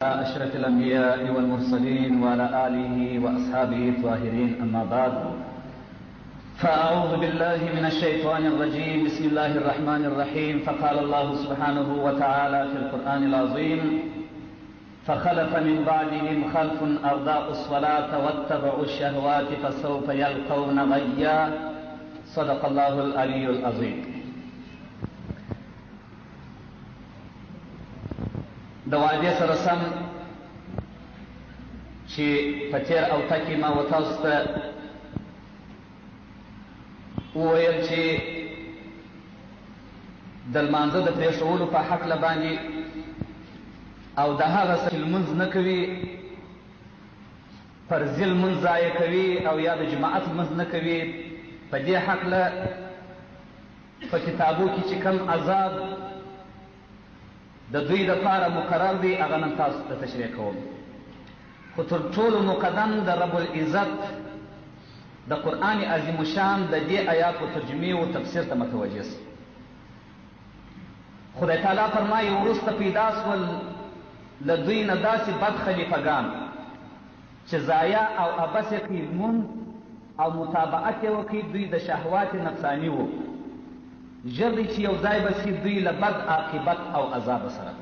أشرف الأنبياء والمرسلين وعلى آله وأصحابه الطاهرين أما بعد فأعوذ بالله من الشيطان الرجيم بسم الله الرحمن الرحيم فقال الله سبحانه وتعالى في القرآن العظيم فخلف من بعدهم خلف أضاعوا الصلاة واتبعوا الشهوات فسوف يلقون غيا صدق الله العلي العظيم. د وعدې سره سم چې په تېر اوته کې ما و تاسو ته وویل چې د لمانځه د پرېښولو په هکله باندې او د هغه څه چې لمونځ نه کوي فرضي لمونځ ضایع کوي او یا د جماعت لمونځ نه کوي په دې هکله په کتابو کې چې کوم عذاب د دوی لپاره مقرر دی هغه نن تاسو ته تشریح کوم. خو تر ټولو مقدم د رب العزت د قرآن عظیم الشان د دې آیاتو ترجمې او تفسیر ته متوجه سئ. خدای تعالی فرمایي وروسته پیدا سول له دوی نه داسې بد خلیفګان چې ضایع او عبث یې کوي لمونځ او متابعت یې وکړي دوی د شهوات نفساني وو ژر دی چې یو ځای به سي دوی له بد عاقبت او عذاب سره.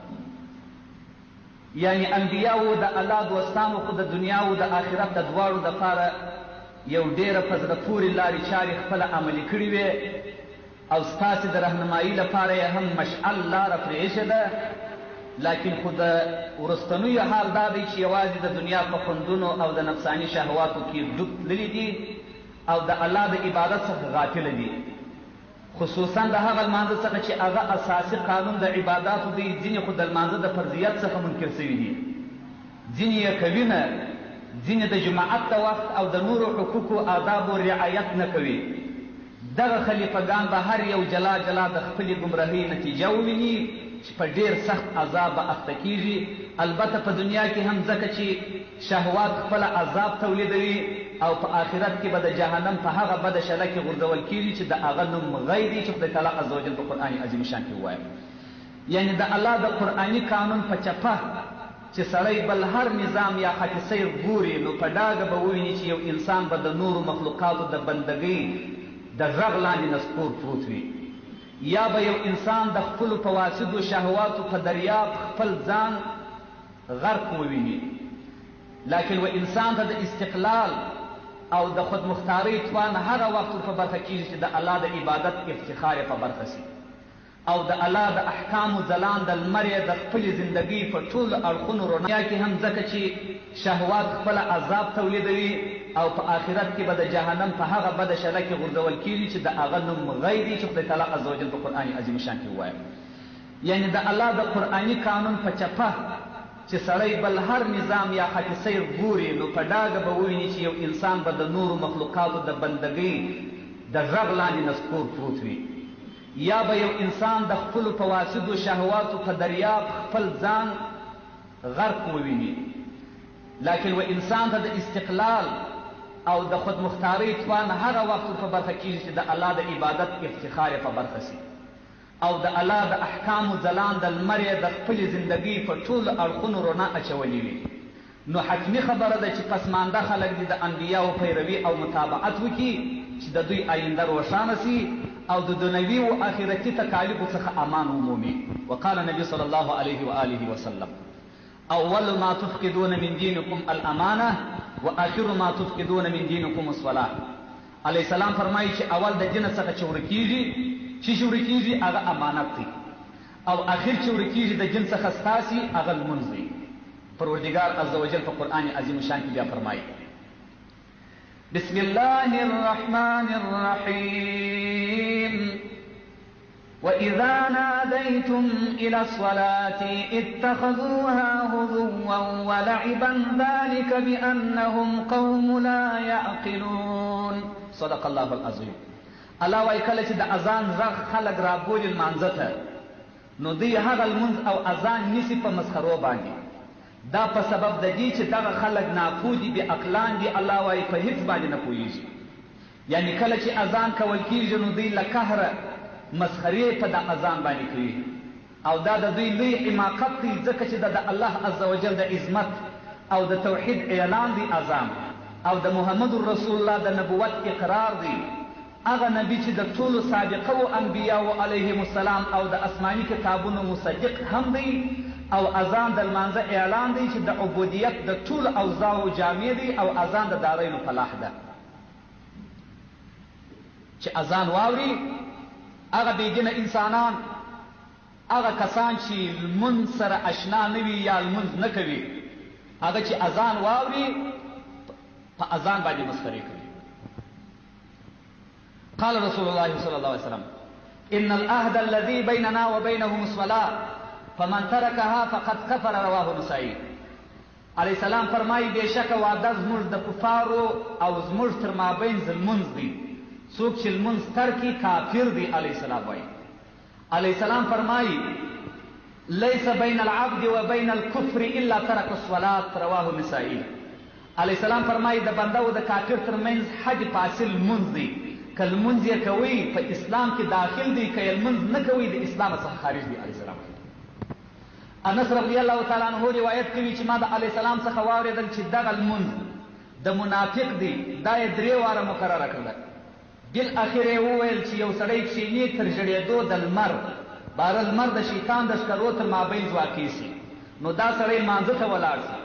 یعنی انبیاو د الله دوستانو خو د دنیا او د آخرت د دواړو دپاره یو ډېره په زړه پورې لارې چارې خپله عملي کړي وې او ستاسې د رهنمایي لپاره یې هم مشعل لاره پرېښې ده. لکن خو د وروستنیو حال دا دی چې یوازې د دنیا په خوندونو او د نفساني شهواتو کې ډوب تللي دي او د الله د عبادت څخه غافله دي. خصوصا د هغه لمانځه څخه چې هغه اساسي قانون د عباداتو دی. ځینې خو د لمانځه د فرضیت څخه منکر شوي دي، ځینې یې کوي نه، ځینې د جماعت د وخت او د نورو حقوقو آدابو رعایت نه کوي. دغه خلیفګان به هر یو جلا جلا د خپلې ګمراهۍ نتیجه وویني چې په ډېر سخت عذاب به اخته کېږي. البته په دنیا کې هم ځکه چې شهوات خپله عذاب تولیدوي او په آخرت کې به د جهنم په هغه بده شله کې غورځول کېږي چې د هغه نوم غی دی چې خدای تعالی عز وجل په قرآن عظیم شان کې ووایي. یعنی د الله د قرآني قانون په چپه چې سړی بل هر نظام یا خط سیر ګوري نو په ډاګه به وویني چې یو انسان به د نورو مخلوقاتو د بندګۍ د غږ لاندې نسکور پروت وي، یا به یو انسان د خپلو فواسدو شهواتو په دریاب خپل ځان غرق وویني. لکن و انسان ته د استقلال او د خودمختارۍ توان هغه وخت په برخه کېږي چې د الله د عبادت افتخار یې په برخه سي او د الله د احکامو ځلانده لمر یې د خپلې زندګۍ په ټولو اړخونو رڼا کې هم ځکه چې شهوات خپله عذاب تولیدوي او په آخرت کې به د جهنم په هغه بده شله کې غورځول کېږي چې د هغه نوم غی دی چې خدای تعالی عز وجل په قرآن عظیم شان کې ووایي. یعنی د الله د قرآني قانون په چپه چې سړی بل هر نظام یا خط سیر ګوري نو په ډاګه به وویني چې یو انسان به د نورو مخلوقاتو د بندګۍ د غږ لاندې نسکور پروت وي، یا به یو انسان د خپلو فواسدو شهواتو په دریاب خپل ځان غرق وویني. لکن و انسان ته د استقلال او د خودمختارۍ توان هغه وخت په برخه کېږي چې د الله د عبادت افتخار یې په برخه سي او د الله د احکامو ځلانده لمر یې د خپلې زندګۍ په ټولو اړخونو رڼا اچولې وي. نو حتمي خبره ده چې پسمانده خلک دې د انبیاو پیروي او متابعت وکړي چې د دوی آینده روښانه سي او د دنیوي و آخرتي تکالیفو څخه امان ومومي. وقال نبی صلی الله علیه و آله وسلم اول ما تفقدون من دینکم الامانه واخر ما تفقدون من دینکم الصلاه. علیه السلام فرمایي چې اول د دین څخه چې ورکېږي چې ورکېږي هغه امانت دی او اخر چې ورکېږي د جن څخه ستاسي هغه لمونځ دی. پروردګار عز وجل په قرآن عظیم شان کې بیا فرمایي بسم الله الرحمن الرحیم وَإِذَا نَادَيْتُمْ إِلَى الصَّلَاةِ اتَّخَذُوهَا هُزُوًا وَلَعِبًا ذَلِكَ بِأَنَّهُمْ قَوْمٌ لَا يَعْقِلُونَ. صدق الله العظیم. الله وایي کله چې د اذان غږ خلک رابولي لمانځه ته نو دوی هغه لمونځ او اذان نیسي په مسخرو باندې. دا په سبب د دې چې دغه خلک ناپوه دي، بې عقلان دي. الله وایي په هېڅ باندې نه پوهېږي. یعنی کله چې اذان کول کېږي نو دوی له قهره مسخرې په د اذان باندې کوي او دا د دوی لوی حماقت دی، ځکه چې د الله عز وجل د عظمت او د توحید اعلان دی اذان، او د محمد رسول الله د نبوت اقرار دی. هغه نبی چې د ټولو سابقه و انبیاء علیهم السلام او د آسماني کتابونو مصدق هم دی، او اذان د لمانځه اعلان دی چې د عبودیت د ټولو اوضاعو جامع دی، او اذان د دارینو فلاح ده. چې اذان واوري هغه بېدینه انسانان، هغه کسان چې لمونځ سره اشنا نه وي یا لمونځ نه کوي، هغه چې اذان واوري په اذان باندې مسخرې کوي. قال رسول الله صلى الله عليه وسلم ان العهد الذي بيننا وبينهم الصلاه فمن تركها فقد كفر. رواه نسائي. علیہ السلام فرمایي بېشکه وعده زموږ د کفارو او زموږ تر مابین لمونځ دی، څوک چې لمونځ ترکي کافر دی. علیہ السلام وایي. علیہ السلام فرمایي ليس بين العبد وبين الكفر الا ترك الصلاه. رواه النسائي. علیہ السلام فرمایي د بنده او د کافر ترمنځ حد فاصل لمونځ دی، که لمونځ یې کوي په اسلام کې داخل دی، که یې لمونځ نه کوي د اسلام څخه خارج دی. علیہ السلام. انس رضی الله تعالی عنہ روایت کوي چې ما د علیہ السلام څخه واورېدل چې دغه لمونځ د منافق دی، دا یې 3 واره مقرره کړله. بالاخر یې وویل چې یو سړی کښېني تر ژړېدو د لمر، باره لمر د شیطان د ښکرو تر مابین ځواکې سي، نو دا سړی لمانځه ته ولاړ سي،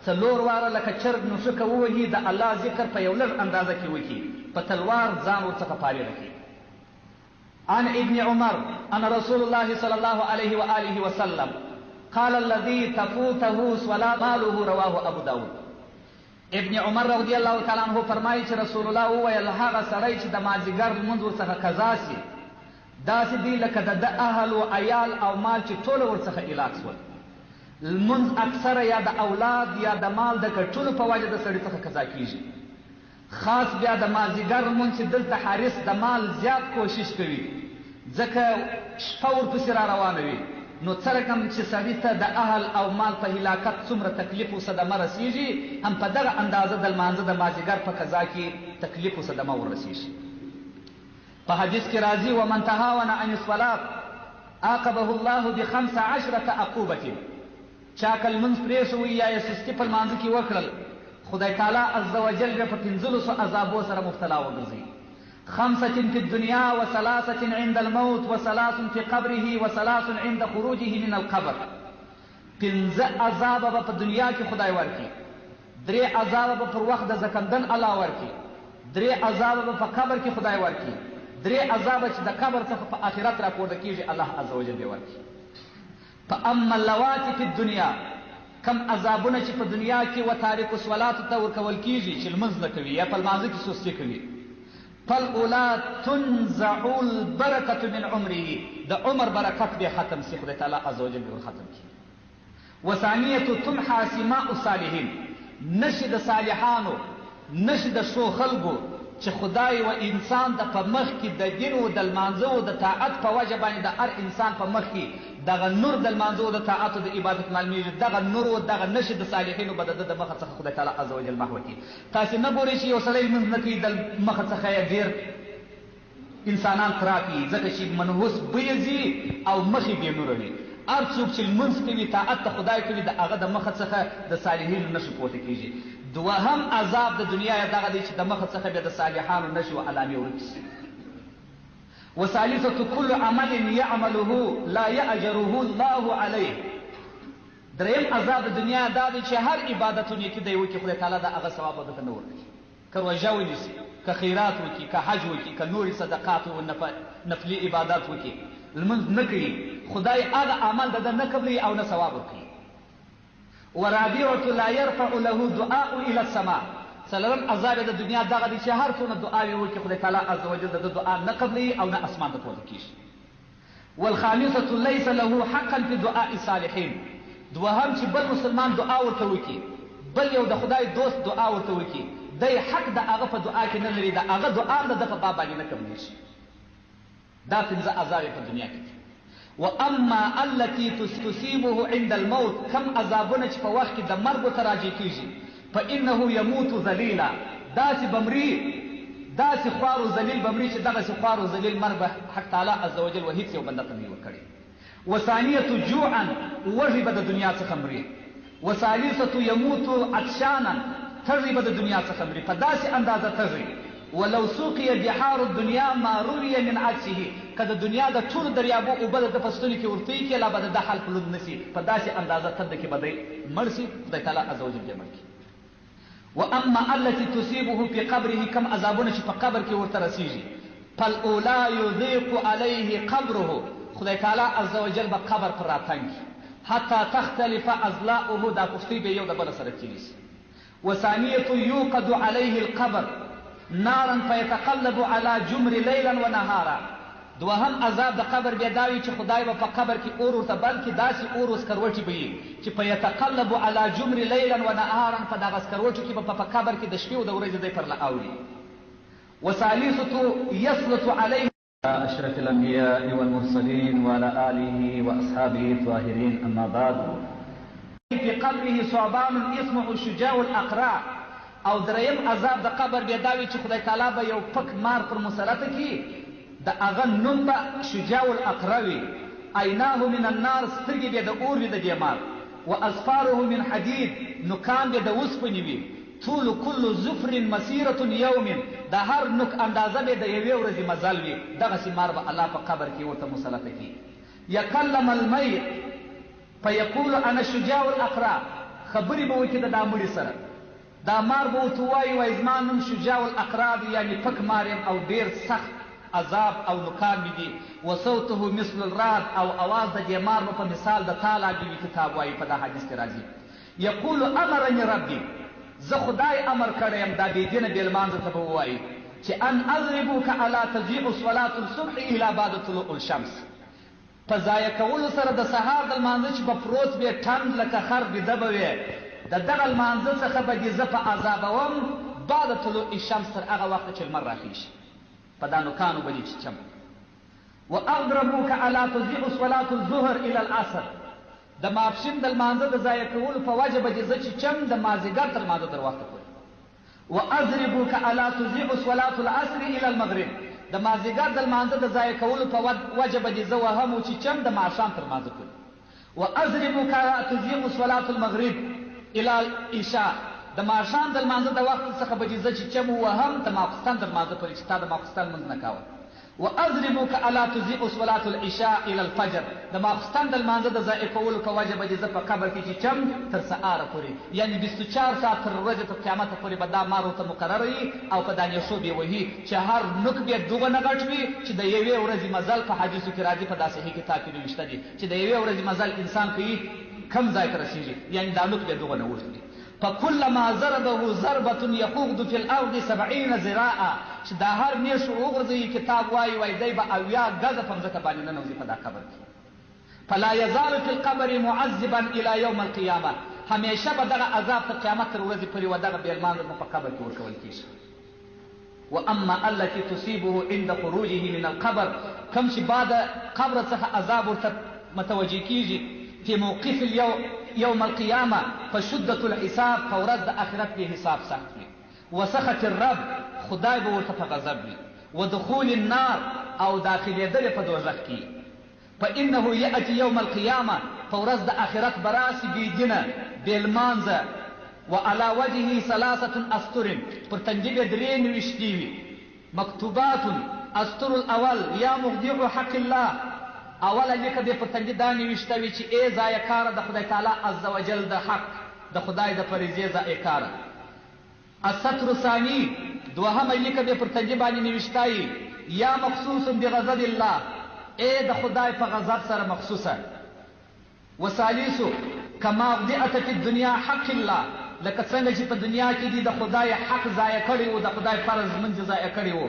4 واره لکه چرګ نوشکه ووهي، د الله ذکر په یو لږ اندازه کې وکړي، په تلوار ځان ورڅخه فارغ کړي. عن ابن عمر ان رسول الله صلى الله عليه وآله وسلم قال الذي تفوته صلاة ماله. رواه ابو داود. ابن عمر رضی الله تعالی عنہ فرمایي چې رسول الله وویل هغه سړی چې د مازدیګر لمونځ ورڅخه قضا سي داسې دی لکه د اهل او عیال او مال چې ټوله ورڅخه هلاک شول. لمونځ اکثره یا د اولاد یا د مال د ګټلو په وجه د سړي څخه قضا کیږي، خاص بیا د مازدیګر لمونځ چې دلته حارس د مال زیات کوشش کوي ځکه شپه ورپسې را روانه وي، نو څه رقم چې سړي ته د اهل او مال په هلاکت څومره تکلیف و صدمه رسیږي، هم په دغه اندازه د لمانځه د مازدیګر په قضا کې تکلیف و صدمه ورسیږي. په حدیث کې راځي ومن تهاون عن الصلاة عاقبه الله ب15 عقوبة. چا که لمونځ پرېښوي یا یې سستي په لمانځه کې وکړل، خدای تعالی عز وجل بیا په 15 عذابو سره مبتلا وګرځي. 5 في الدنيا و3 عند الموت و3 في قبره و3 عند خروجه من القبر. 15 عذاب به په دنیا کې خدای ورکي، 3 عذاب به پر وخت د زکندن الله ورکي، 3 عذاب به په قبر کې خدای ورکي، 3 عذاب چې د قبر څخه په آخرت راپورته کیږي الله عز وجل دی ورکي. فاما اللواتي في الدنيا کم عذابونه چې په دنیا کې و تارک الصلات ته ورکول کیږي چې لمونځ نه کوي یا په لمانځه کې سستي کوي، فالاولى تنزع البركه من عمره، د عمر برکت به ختم سي، خدای تعالی عز وجل به ختم کی. وثانيه تمحى سماء الصالحين، نشد صالحانو نشد شو خلقو چې خدای و انسان د په مخ کې د دین او د لمانځه او د طاعت په وجه باندې د هر انسان په مخ کې دغه نور د لمانځه او د طاعت او د عبادت معلومیږي، دغه نور او دغه نشد د صالحینو به د مخ څخه خدای تعالی عز وجل محو کړي. تاسو نه ګورئ چې یو سړی لمونځ نه کوي د مخ څخه یې ډېر انسانان خرابي، ځکه چې منحوس بوی ځي او مخې بې نوره وي. هر څوک چې لمونځ کوي طاعت ته خدای کوي د هغه د مخ څخه د صالحینو نښې پورته کېږي. دوهم عذاب د دنیا یې دغه دی چې د مخ څخه بیا د صالحانو نښې و علامې ورکې شي. وثالثة كل عمل يعمله لا يأجره الله عليه. دریم عذاب د دنیا دا دی چې هر عبادتونه کې دی وکړي خدای تعالی د هغه ثواب ورته نه ورکوي، که روژه ونیسي، که خیرات وکړي، که حج وکړي، که نورې صدقات او نفلي عبادات وکړي، لمونځ نه کوي خدای هغه عمل د ده نه قبلوي او نه ثواب ورکوي. ورابعة لا يرفع له دعاء الى السماء. څلورم عذاب د دنیا دغه دی چې هر څونه دعاوې وکړي خدای تعالی عز وجل د دعا نه قبلوي او نه اسمان ته پورته کېږي. والخامسة ليس له حقا في دعاء الصالحين. دوهم چې بل مسلمان دعا ورته وکړي، بل یو د خدای دوست دعا ورته وکړي، دی حق د هغه په دعا کې نه لري، د هغه دعا د ده په باب باندې نه قبلېږي. دا 5 عذاب په دنیا کې دي. واما التي تصيبه عند الموت، کم عذابونه چې په وخت کې د مرګ ته راځي کېږي، فانه يموت ذلیلا، داسې بمري، داسې خوار او ذلیل بمري چې دغسې خوار او ذلیل مرګ به حق تعالی عز وجل و هیڅ یو بنده ته نه وي ورکړی. وثانیة جوعا وږي به د دنیا څخه مري، وثالثة يموت عطشانا تږي به د دنیا څخه مري، په داسې اندازه تږي. ولو سوقي بحار الدنيا ما روي من عطشه، که د دنیا د ټولو دریابو اوبه د پستوني کې ورتوي کې لا به د حال پلود نسي، په داسې اندازه تنده کې به دی مړ سي، خدای تعالی عز وجل یې مړ کړي. واما التي تصيبه في قبره، کم عذابونه چې په قبر کې ورته رسیږي، فالاولى يضيق عليه قبره، خدای تعالی عز وجل به قبر پر راتنګي، حتى تختلف اضلاعه، دا کفتي به یو د بل سره کېږي. وثانية يوقد عليه القبر نارا فيتقلب على جمر ليلا ونهارا، دوهم عذاب د قبر بیا دا وي چې خدای به په قبر کې اور ورته بل کړي، داسې اور سکروټي به وي چې په یتقلب على جمر لیلا ونهارا، په دغه سکروټو کې به په قبر کې د شپې او د ورځې دی پر لاوړي. وثالثة يسلط عليه أشرف الأنبياء والمرسلين وعلى آله وأصحابه الطاهرين، أما بعد. في قبره ثعبان اسمه شجاع الأقرع، او دریم عذاب د قبر بیا دا وي چې خدای تعالی به یو پک مار پر مسلطه کړي، د هغه نوم به شجاع الاقرع وي. عیناه من النار، سترګې به د اور وي د دې مار. واظفاره من حدید، نوکان به د اوسپنې وي. طول کل زفر مسیرة یوم، د هر نوک اندازه به د یوې ورځې مزل وي، دغسې مار به الله په قبر کې ورته مسلطه کړي. یکلم المیت فیقول انا شجاع الاقرع، خبرې به وکړي د دا مړي سره، دا مار به ورته وایي وایي زما نوم شجاع الاقرع دی، یعنې پک مار یم او ډېر سخت عذاب او نکان مې دي. وصوته مثل الرعد، او اواز د دې مار به په مثال د تالا بیوي کتاب وایي، په دا حدیث کې راځي. یقول امرني ربي، زه خدای امر کړی یم، دا بېدینه بې لمانځه ته به ووایي چې ان اضربوک علی تضیع صلاة الصبح الی بعد طلوع الشمس، په ضایع کولو سره د سهار د لمانځه چې به پروت وې ټند لکه خر بیده به وې، د دغه لمانځه څخه به دې زه په عذابوم بعد طلوع الشمس، تر هغه وخته چې لمر راخیږي، په دا نوکانو به دې چیچم. واضربوک علی تضیع صلاة الظهر الی العصر، د ماپښین د لمانځه د ضایع کولو په وجه به دې زه چیچم د مازدیګر تر لمانځه تر وخته پورې. واضربوک علی تضیع صلاة العصر الی المغرب، د مازدیګر د لمانځه د ضایع کولو په وجه به دې زه وهم او چیچم د ماښام تر لمانځه پورې. واضربوک علی تضیع صلاة المغرب الى العشاء، د ماښام د لمانځه د وخت څخه به دې زه چیچم وهم د ماخوستن د لمانځه پورې چې تا د ماخوستن لمونځ نه کاوه. واضربوک علی تضیع صلاة العشاء الى الفجر، د ماخوستن د لمانځه د ضایع کولو په وجه به دې زه په قبر کې چیچم تر سهاره پورې، یعنې 24 ساعت تر ورځې تر قیامته پورې به دا مار ورته مقرره وي او په دا نیشو به وهي چې هر نوک بیا دوغنه غټ وي چې د یوې ورځې مزل په حدیثو کې راځي، په دا صحیح کتاب کې نوشته دي چې د یوې ورځې مزل انسان کوي کم ځای ته رسېږي، یعنې دا نوک بیا دوغنه اوږد وي. فكلما ضربه ضربة يخوض في الأرض 70 ذراعا، چې دا هر نیشو وغورځوي کتاب وایي وایي دی به 80 ګزه په مځکه باندې ننوځي په دا قبر کې. فلا يزال في القبر معذبا الى يوم القيامه، همیشه به دغه عذاب تر قیامت تر ورځې پورې و دغه بې لمانځه په قبر کې ورکول کېږي. واما التي تصيبه عند خروجه من القبر، کم چې بعد قبر څخه عذاب ورته متوجه کېږي في موقف يوم القيامه، فشدة الحساب، فورز د اخرت به حساب سخت وي. وسخط الرب، خدای به ورته په غضب وي. ودخول النار، او داخلېدل په دوزخ کې. فانه ياتي يوم القيامه، فورز د اخرت براسي بيدینه بېلمانځه. وعلى وجهه 3 أسطر، پر تندي به 3 نوشتي وي. مكتوبات أسطر الاول يا مخدع حق الله، اوله لیکه به پر تندي دا نوشته وي چې ای ضایع کاره د خدای تعالی عز وجل د حق، د خدای د فریضې ضایع کاره. السطر الثاني، دوهمه لیکه به پر تندي باندې نوشته وي یا مخصوص بغضب الله، ای د خدای په غضب سره مخصوصه. وثالث کما وضعت فی الدنیا حق الله، لکه څنګه چې په دنیا کې دي د خدای حق ضایع کړی و، د خدای فرض منځ ضایع کړی و.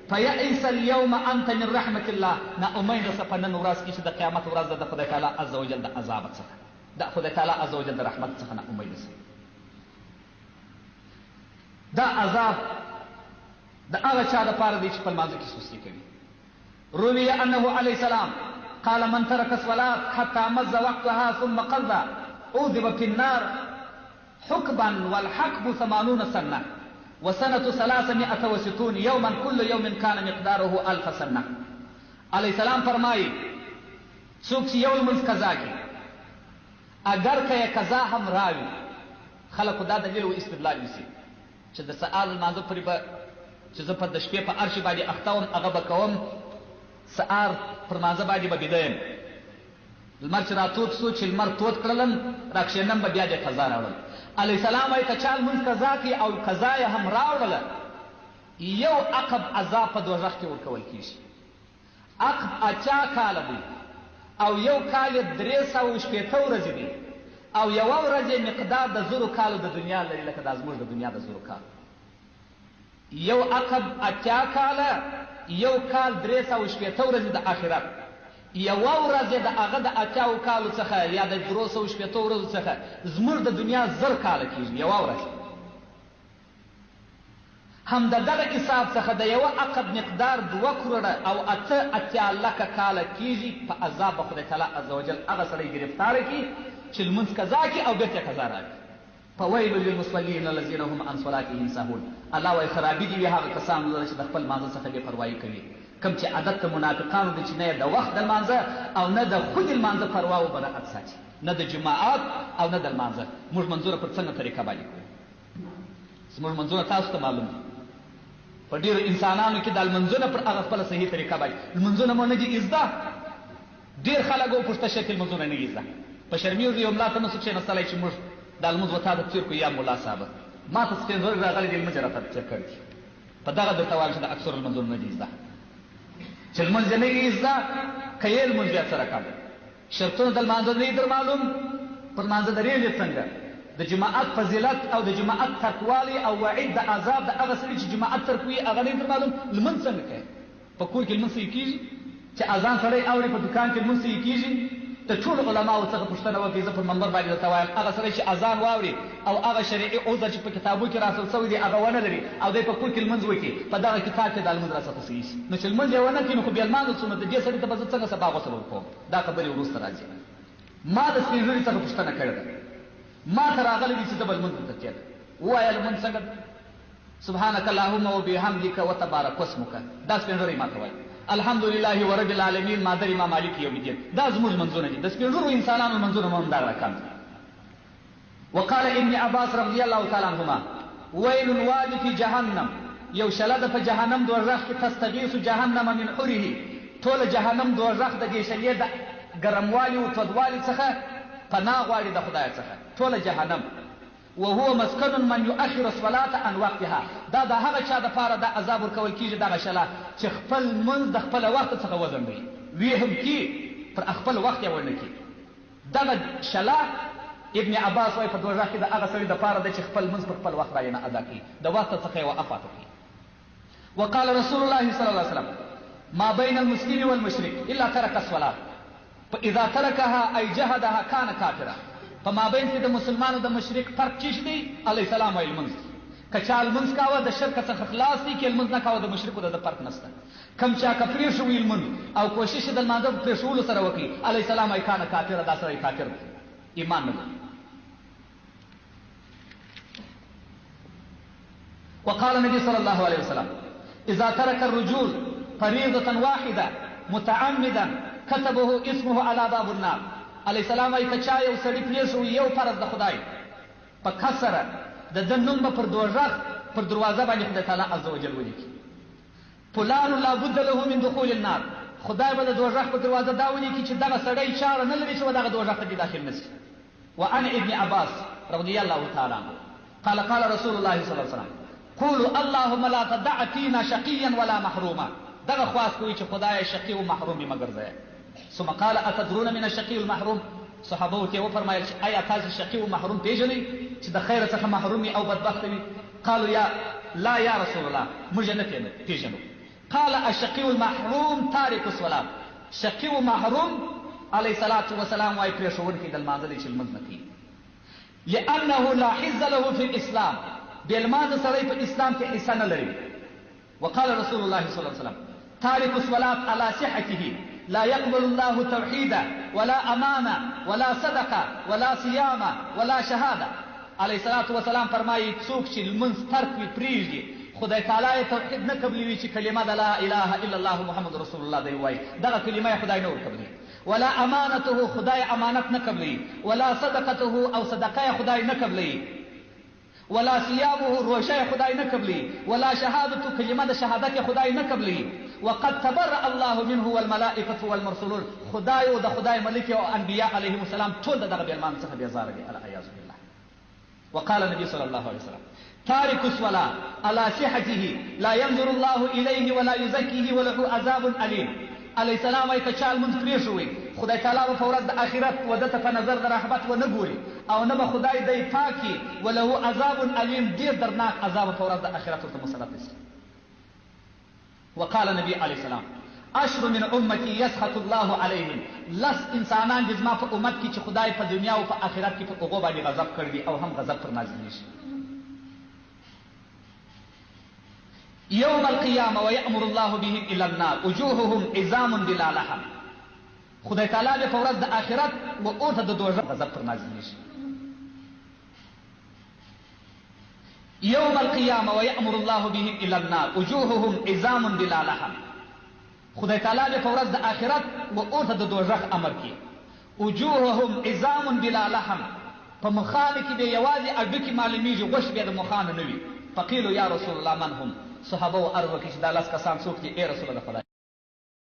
فیئس اليوم انت من رحمت الله، نا امید څه په نن ورځ کې چې د قیامت ورځ د خدای تعالی عز وجل د عذاب څخه، د خدای تعالی عز وجل د رحمت څخه نا امید څه. دا عذاب د هغه چا لپاره دی چې په لمانځه کې سستي کوي. روي انه عليه السلام قال من ترك الصلاة حتى مز وقتها ثم قضى عذب في النار حقبا، والحقب 80 سنة، وسنة 360 يوما، كل يوم كان مقداره 1000 سنة. علیہ السلام فرمائی څوک چې یو لمونځ قضا کړي اگر که یې قضا هم راوي خلکو دا دلیل و استدلال نیسي چې د سهار لمانځه پورې به چې زه په د شپې په هر شي باندې اخته وم هغه به کوم سهار پر مانځه باندې به بیده یم لمر چې راتود سو چې لمر تود کړلم راکښېنم به بیا دې قضا راوړل علیه السلام وایي که چا لمونځ قضا کړي او قضا یې هم راوړله یو عقب عذاب په دوزخ کې ورکول کېږي عقب 80 کاله دی او یو کال یې 360 ورځې دي او یوه ورځ یې مقدار د 1000 کالو د دنیا لري لکه دا زموږ د دنیا د 1000 کالو یو عقب 80 کاله یو کال 360 ورځې د آخرت یوه ورځ یې د هغه د 80 کالو څخه یا د 360 ورځو څخه زموږ د دنیا 1000 کاله کېږي یوه ورځ هم د دغه حساب څخه د یوه عقب مقدار 2 کروړه او 8 لکه کاله کېږي په عذاب به خدای تعالی عز وجل هغه سړی ګرفتاره کړي چې لمونځ قضا کړي او بېرته قضا راکړي فویل للمصلین الذین هم عن صلاتهم ساهون الله وایي خرابي دي وي هغه کسان لره چې د خپل لمانځه څخه بې پروایي کوي کوم چې عادت د منافقانو دی چې نه د وخت د لمانځه او نه د خود لمانځه پروا او براعت ساتي نه د جماعات او نه د لمانځه موږ منظوره پر څنګه طریقه باندې کوو زموږ منظوره تاسو ته معلوم دي په ډېرو انسانانو کې د لمنځونه پر هغه خپله صحیح طریقه باندې لمنځونه مو نه دي زده ډېر خلک وپوښته شکل لمنځونه نه دي زده په شرمېږي یو ملا ته نسو کښېنستلی چې موږ دا لمونځ وتا د تېر کړو یا ملا صاحبه ما ته سپین زر راغلی دی لمونځ یې راته تېر کړی دي په دغه درته وایم چې د اکثرو لمونځونه نه دي زده چې لمونځ یې نه دي زده که یې لمونځ بیا څه رقم شرطونه د لمانځه نه دي در معلوم پر لمانځه درېږي څنګه د جماعت فضیلت او د جماعت ترکوالی او وعید د عذاب د هغه سړي چې جماعت ترک وي هغه نه در معلوم لمونځ څنګه کوي په کور کې لمونځ صحیح کېږي چې اذان سړی اوري په دوکان کې لمونځ صحیح کېږي د ټولو علماو څخه پوښتنه وکړي زه په منبر باندې درته وایم هغه سړی چې اذان واوري او هغه شرعي عذر چې په کتابو کې راسل شوی دی هغه ونه لري او دی په کور کې لمونځ وکړي په دغه کتاب کې دا لمونځ راڅخه صحیح شي نو چې لمونځ یې ونه کړي نو خو بیا لمانځه څومره د دې سړي ته به زه څنګه سبا غسل ورکوم دا خبرې وروسته راځي ما د سپین ږیري څخه پوښتنه کړې ده ما ته راغلی دي چې زه به لمونځ درته تېر ووایه لمونځ څنګه سبحانک اللهم وبحمدک وتبارک اسمک دا سپین ږیری ما ته وایي الحمدلله ورب العالمین مادر امام مالک یوم الدین دا زموږ منځونه دي د سپین ږیرو انسانانو منځونه هم دغه رقم دي وقال ابن عباس رضی الله تعالی عنهما ویل واد فی جهنم یو شله ده په جهنم دوزخ کې تستغیث جهنم من حره ټول جهنم دوزخ د دې شلې د ګرموالي او تودوالي څخه پناه غواړي د خدای څخه ټول جهنم وهو مسكن من يؤخر الصلاه عن وقتها دا د هغه چا د پاره د عذاب ورکول کیږي دغه شله چې خپل منځ د خپل وخت څخه وزن دی وی هم کی پر خپل وخت یې ورنه کی دغه شله ابن عباس وايي په دوزخ کې د هغه سړي د پاره د چې خپل منځ پر خپل وخت باندې نه ادا کوي د وخت څخه یې وقفات کوي وقال رسول الله صلى الله عليه وسلم ما بين المسلم والمشرك الا ترك الصلاه فاذا تركها اي جهدها كان كافرا په مابین کې د مسلمانو د مشرک فرق چی دی علیه السلام ویل منځ که چا لمونځ کاوه د شرک څخه خلاص دی کې لمونځ نه کاوه د مشرکو د فرق نشته کم چا که پرېښوي لمونځ او کوشش د لمانځه په پرېښولو سره وکړي علیه السلام وایي کانه کافره دا سړی کافر دی ایمان نه لري وقال النبي صلى الله عليه وسلم اذا ترك الرجل فريضه واحده متعمدا كتبه اسمه على باب النار علیه السلام وایي که چا یو سړي پرېښوي یو فرض د خدای په کسره د ده نوم به پر دوزخ پر دروازه باندې خدای تعالی عز وجل ولیکي فلان لابد له من دخول النار خدای به د دوزخ په دروازه دا ولیکي چې دغه سړی چاره نه لري چې به دغه دوزخ ته داخل نه شي وعن ابن عباس رضی الله تعالی عنه قال قال رسول الله صلی الله علیه وسلم قولوا اللهم لا تدع فينا شقيا ولا محروما دغه خواست کوي چې خدای شقي او محروم یې مګر ځای ثم قال اتدرون من الشقي والمحروم صحابه ته وفرمایل چې آیا تاسو شقي او محروم پیژنئ چې د خیر څخه محروم او بدبخت وي قالوا یا لا یا رسول الله موږ نه پیژنو قال الشقي والمحروم تارك الصلاه شقي او محروم علیه الصلاه والسلام وايي پرېښوونکی د لمانځه چې لمونځ نه کوي لانه لا حظ له في الاسلام بې لمانځه سړی په اسلام کې حصه نه لري وقال رسول الله صلی الله علیه وسلم تارك الصلاه على صحته لا يقبل الله توحيدا ولا امانه ولا صدقه ولا صيام ولا شهاده علیه الصلاه والسلام فرمایي څوک چې لمونځ ترک وي پرېږدي خدای تعالی توحید نه قبلوي چې کلمه د لا اله الا الله محمد رسول الله دی وایي دغه کلمه یې خدای نه ورقبلوي ولا امانته خدای امانت نه قبلي ولا صدقته او صدقه خدای نه قبلي ولا صيامه روشه خدای نه قبلي ولا شهادته کلمه د شهادت خدای نه قبلي وقد تبرأ الله منه والملائكه والمرسلون خدای او د خدای ملائکه او انبیاء علیهم السلام ټول دغه بیلمان څخه بیزار دي الیاذ بالله. وقال النبي صلى الله عليه وسلم تارك الصلاة على صحته لا ينظر الله إليه ولا يزكيه وله عذاب أليم. علیه السلام وایي که چا لمونځ پرېښوی خدای تعالی به په ورځ د آخرت و ده ته په نظر د رحمت ونه ګوري او نه به خدای دی پاکي وله عذاب علیم ډېر درناک عذاب په ورځ د آخرت ورته مسلط شي. وقال النبي عليه السلام اشر من امتي يسخط الله عليهم لس انسانان دي زما په امت کې چې خدای په دنیا او په آخرت کې په هغو باندې غضب کړی او هم غضب پر نازل شي. يوم القيامة ويأمر الله بهم إلى النار وجوههم عظام بلا لحم. خدای تعالی به په ورځ د آخرت و اوته د دوزخ غضب پر نازل شي. يوم القيامة ويأمر الله بهم إلى النار وجوههم عظام بلا لحم. خدای تعالی به په ورځ د آخرت و اوته د دوزخ امر کوي. وجوههم عظام بلا لحم. په مخانه کې به یوازې اډوکې معلومیږي غوښ بیا د مخانه نه وي. فقیلو یا رسول الله من هم؟ صحابه و عرض وکړي چې دا لس کسان څوک دي؟ ای رسول الله خدای